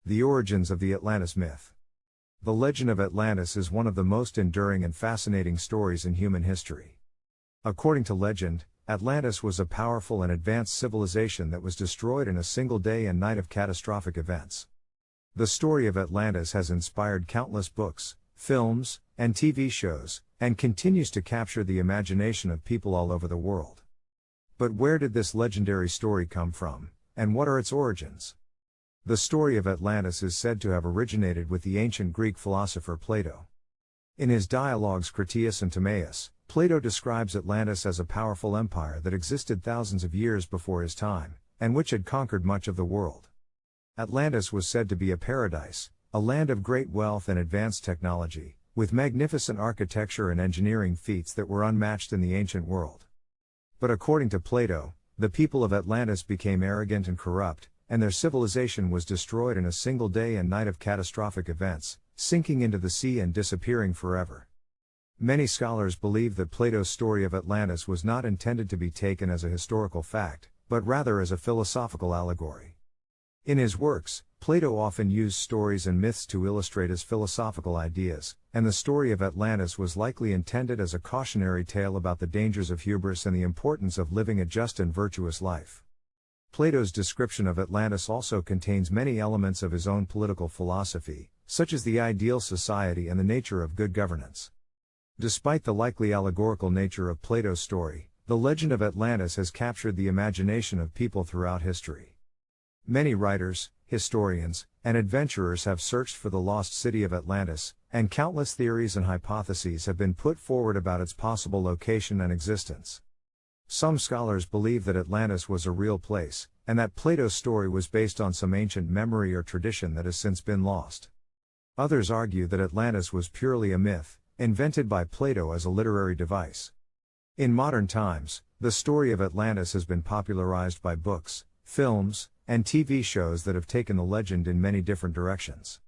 The origins of the Atlantis myth. The legend of Atlantis is one of the most enduring and fascinating stories in human history. According to legend, Atlantis was a powerful and advanced civilization that was destroyed in a single day and night of catastrophic events. The story of Atlantis has inspired countless books, films, and TV shows, and continues to capture the imagination of people all over the world. But where did this legendary story come from, and what are its origins? The story of Atlantis is said to have originated with the ancient Greek philosopher Plato. In his dialogues Critias and Timaeus, Plato describes Atlantis as a powerful empire that existed thousands of years before his time, and which had conquered much of the world. Atlantis was said to be a paradise, a land of great wealth and advanced technology, with magnificent architecture and engineering feats that were unmatched in the ancient world. But according to Plato, the people of Atlantis became arrogant and corrupt, and their civilization was destroyed in a single day and night of catastrophic events, sinking into the sea and disappearing forever. Many scholars believe that Plato's story of Atlantis was not intended to be taken as a historical fact, but rather as a philosophical allegory. In his works, Plato often used stories and myths to illustrate his philosophical ideas, and the story of Atlantis was likely intended as a cautionary tale about the dangers of hubris and the importance of living a just and virtuous life. Plato's description of Atlantis also contains many elements of his own political philosophy, such as the ideal society and the nature of good governance. Despite the likely allegorical nature of Plato's story, the legend of Atlantis has captured the imagination of people throughout history. Many writers, historians, and adventurers have searched for the lost city of Atlantis, and countless theories and hypotheses have been put forward about its possible location and existence. Some scholars believe that Atlantis was a real place, and that Plato's story was based on some ancient memory or tradition that has since been lost. Others argue that Atlantis was purely a myth, invented by Plato as a literary device. In modern times, the story of Atlantis has been popularized by books, films, and TV shows that have taken the legend in many different directions.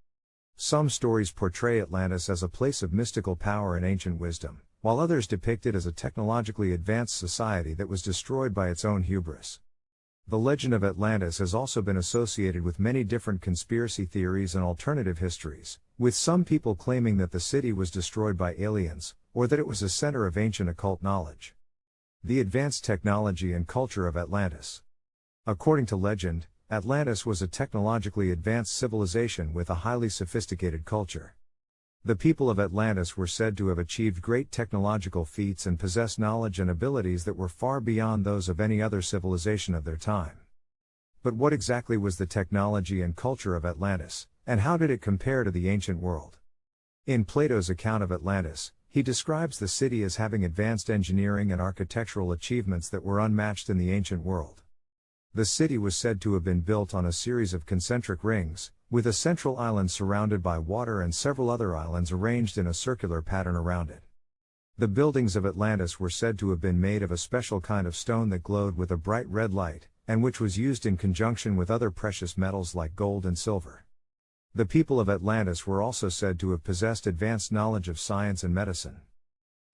Some stories portray Atlantis as a place of mystical power and ancient wisdom, while others depict it as a technologically advanced society that was destroyed by its own hubris. The legend of Atlantis has also been associated with many different conspiracy theories and alternative histories, with some people claiming that the city was destroyed by aliens, or that it was a center of ancient occult knowledge. The advanced technology and culture of Atlantis. According to legend, Atlantis was a technologically advanced civilization with a highly sophisticated culture. The people of Atlantis were said to have achieved great technological feats and possessed knowledge and abilities that were far beyond those of any other civilization of their time. But what exactly was the technology and culture of Atlantis, and how did it compare to the ancient world? In Plato's account of Atlantis, he describes the city as having advanced engineering and architectural achievements that were unmatched in the ancient world. The city was said to have been built on a series of concentric rings, with a central island surrounded by water and several other islands arranged in a circular pattern around it. The buildings of Atlantis were said to have been made of a special kind of stone that glowed with a bright red light, and which was used in conjunction with other precious metals like gold and silver. The people of Atlantis were also said to have possessed advanced knowledge of science and medicine.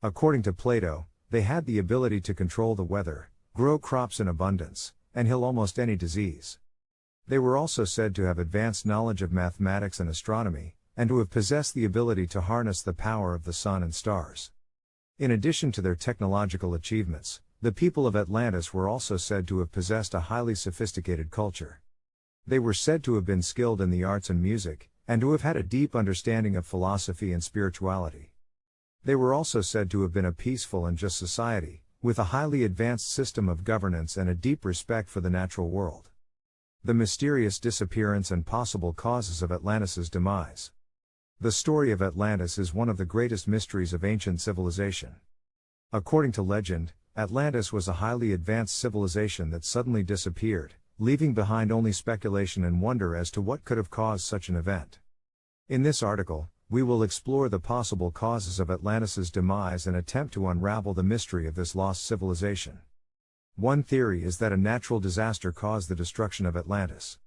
According to Plato, they had the ability to control the weather, grow crops in abundance, and heal almost any disease. They were also said to have advanced knowledge of mathematics and astronomy, and to have possessed the ability to harness the power of the sun and stars. In addition to their technological achievements, the people of Atlantis were also said to have possessed a highly sophisticated culture. They were said to have been skilled in the arts and music, and to have had a deep understanding of philosophy and spirituality. They were also said to have been a peaceful and just society, with a highly advanced system of governance and a deep respect for the natural world. The mysterious disappearance and possible causes of Atlantis' demise. The story of Atlantis is one of the greatest mysteries of ancient civilization. According to legend, Atlantis was a highly advanced civilization that suddenly disappeared, leaving behind only speculation and wonder as to what could have caused such an event. In this article, we will explore the possible causes of Atlantis' demise and attempt to unravel the mystery of this lost civilization. One theory is that a natural disaster caused the destruction of Atlantis.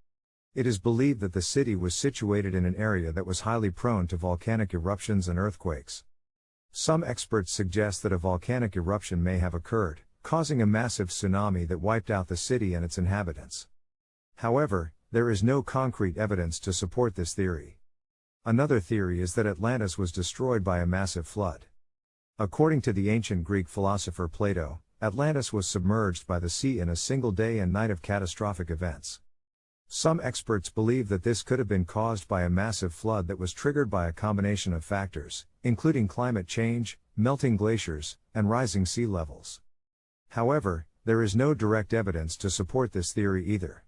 It is believed that the city was situated in an area that was highly prone to volcanic eruptions and earthquakes. Some experts suggest that a volcanic eruption may have occurred, causing a massive tsunami that wiped out the city and its inhabitants. However, there is no concrete evidence to support this theory. Another theory is that Atlantis was destroyed by a massive flood. According to the ancient Greek philosopher Plato, Atlantis was submerged by the sea in a single day and night of catastrophic events. Some experts believe that this could have been caused by a massive flood that was triggered by a combination of factors, including climate change, melting glaciers, and rising sea levels. However, there is no direct evidence to support this theory either.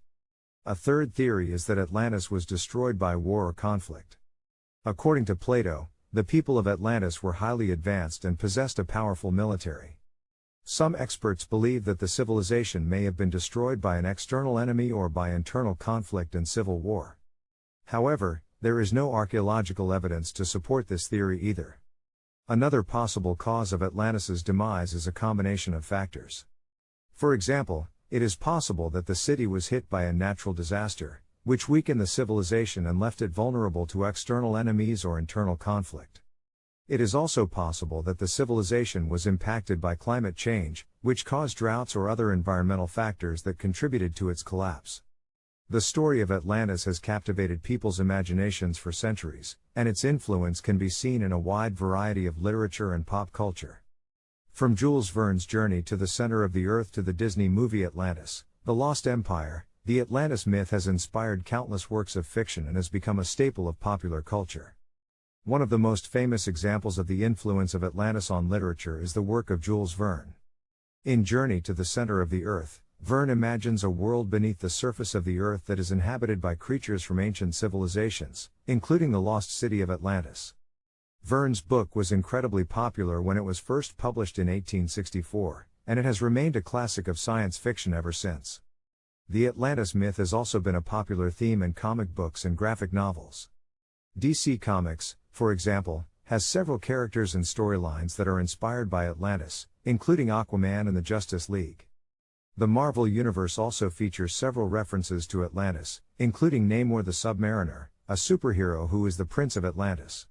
A third theory is that Atlantis was destroyed by war or conflict. According to Plato, the people of Atlantis were highly advanced and possessed a powerful military. Some experts believe that the civilization may have been destroyed by an external enemy or by internal conflict and civil war. However, there is no archaeological evidence to support this theory either. Another possible cause of Atlantis's demise is a combination of factors. For example, it is possible that the city was hit by a natural disaster, which weakened the civilization and left it vulnerable to external enemies or internal conflict. It is also possible that the civilization was impacted by climate change, which caused droughts or other environmental factors that contributed to its collapse. The story of Atlantis has captivated people's imaginations for centuries, and its influence can be seen in a wide variety of literature and pop culture. From Jules Verne's Journey to the Center of the Earth to the Disney movie Atlantis, The Lost Empire, the Atlantis myth has inspired countless works of fiction and has become a staple of popular culture. One of the most famous examples of the influence of Atlantis on literature is the work of Jules Verne. In Journey to the Center of the Earth, Verne imagines a world beneath the surface of the Earth that is inhabited by creatures from ancient civilizations, including the lost city of Atlantis. Verne's book was incredibly popular when it was first published in 1864, and it has remained a classic of science fiction ever since. The Atlantis myth has also been a popular theme in comic books and graphic novels. DC Comics, for example, has several characters and storylines that are inspired by Atlantis, including Aquaman and the Justice League. The Marvel Universe also features several references to Atlantis, including Namor the Submariner, a superhero who is the Prince of Atlantis.